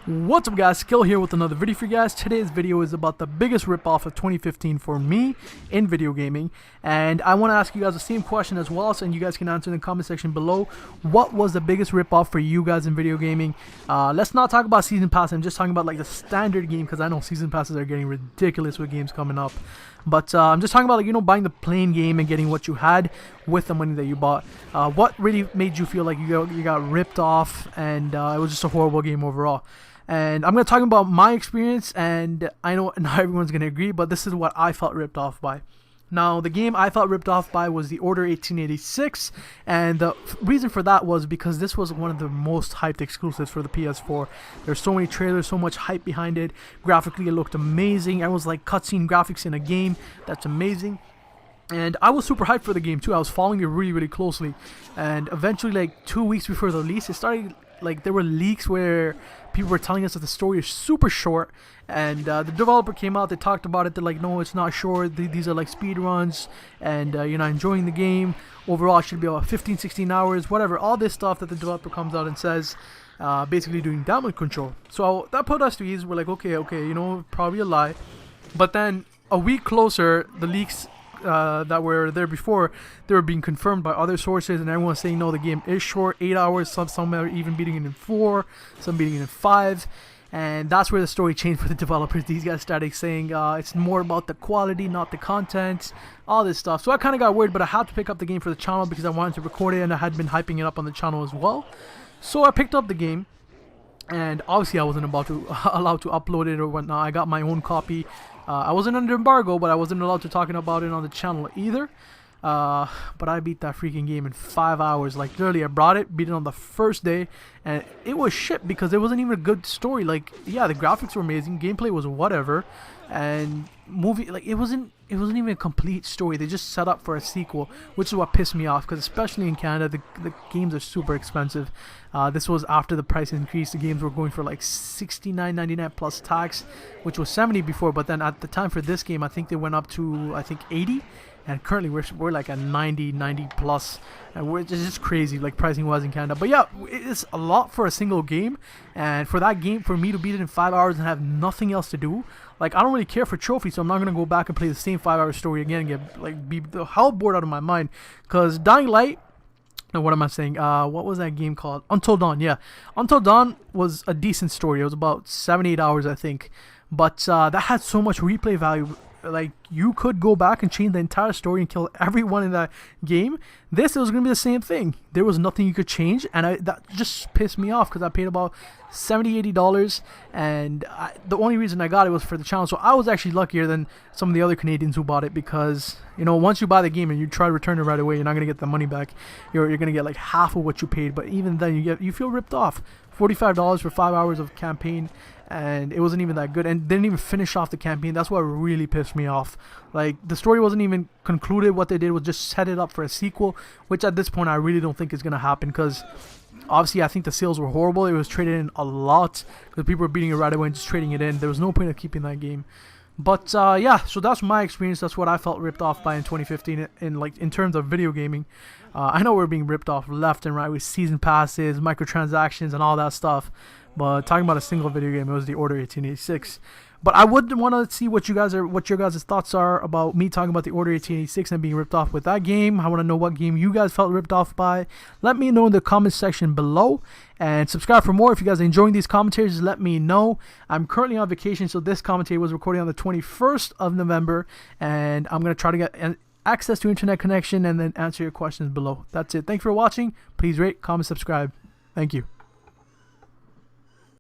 What's up guys, Skill here with another video for you guys. Today's video is about the biggest ripoff of 2015 for me in video gaming, and I want to ask you guys the same question as well, so you guys can answer in the comment section below. What was the biggest ripoff for you guys in video gaming? Let's not talk about season pass. I'm just talking about like the standard game, because I know season passes are getting ridiculous with games coming up. But I'm just talking about, like, buying the plain game and getting what you had with the money that you bought. What really made you feel like you got ripped off and it was just a horrible game overall? And I'm going to talk about my experience, and I know not everyone's going to agree, but this is what I felt ripped off by. Now, the game I felt ripped off by was the Order 1886, and the reason for that was because this was one of the most hyped exclusives for the PS4. There's so many trailers, so much hype behind it. Graphically, it looked amazing. I was like cutscene graphics in a game. That's amazing. And I was super hyped for the game too. I was following it really closely, and eventually, like 2 weeks before the release, it started, like, there were leaks where people were telling us that the story is super short, and the developer came out, they talked about it, they're like, no, it's not short, these are like speed runs, and you're not enjoying the game. Overall, it should be about 15-16 hours, whatever, all this stuff that the developer comes out and says, basically doing damage control. So that put us to ease. We're like, okay, probably a lie. But then a week closer, the leaks that were there before, they were being confirmed by other sources, and everyone's saying no, the game is short, 8 hours. Some are even beating it in 4, some beating it in 5, and that's where the story changed for the developers. These guys started saying it's more about the quality, not the content, all this stuff. So I kind of got worried, but I had to pick up the game for the channel because I wanted to record it, and I had been hyping it up on the channel as well. So I picked up the game, and obviously I wasn't allowed to upload it or whatnot. I got my own copy. I wasn't under embargo, but I wasn't allowed to talk about it on the channel either. But I beat that freaking game in 5 hours. Like, literally, I brought it, beat it on the first day, and it was shit because it wasn't even a good story. Like, yeah, the graphics were amazing, gameplay was whatever, and it wasn't even a complete story. They just set up for a sequel, which is what pissed me off, because especially in Canada, the games are super expensive. This was after the price increase. The games were going for like $69.99 plus tax, which was $70 before, but then at the time for this game, I think they went up to, I think, $80, and currently we're like at 90 plus, and it's just crazy, like, pricing wise in Canada. But yeah, it's a lot for a single game, and for that game, for me to beat it in 5 hours and have nothing else to do, like, I don't really care for trophies, so I'm not gonna go back and play the same 5-hour story again and be the hell bored out of my mind. Because Dying Light, no, what am I saying? What was that game called? Until Dawn. Yeah, Until Dawn was a decent story. It was about 7-8 hours, I think, but that had so much replay value. Like, you could go back and change the entire story and kill everyone in that game. This, it was gonna be the same thing. There was nothing you could change, and that just pissed me off because I paid about $70-80, and the only reason I got it was for the channel. So I was actually luckier than some of the other Canadians who bought it, because once you buy the game and you try to return it right away, you're not gonna get the money back. You're gonna get like half of what you paid, but even then you feel ripped off. $45 for 5 hours of campaign, and it wasn't even that good, and didn't even finish off the campaign. That's what really pissed me off. Like, the story wasn't even concluded. What they did was just set it up for a sequel, which at this point I really don't think is gonna happen, because obviously I think the sales were horrible. It was traded in a lot because people were beating it right away and just trading it in. There was no point of keeping that game. But yeah, so that's my experience. That's what I felt ripped off by in 2015 in terms of video gaming. I know we're being ripped off left and right with season passes, microtransactions, and all that stuff. But talking about a single video game, it was the Order 1886. But I would want to see what your guys' thoughts are about me talking about the Order 1886 and being ripped off with that game. I want to know what game you guys felt ripped off by. Let me know in the comment section below, and subscribe for more. If you guys are enjoying these commentaries, let me know. I'm currently on vacation, so this commentary was recorded on the 21st of November, and I'm going to try to get access to internet connection and then answer your questions below. That's it. Thanks for watching. Please rate, comment, subscribe. Thank you.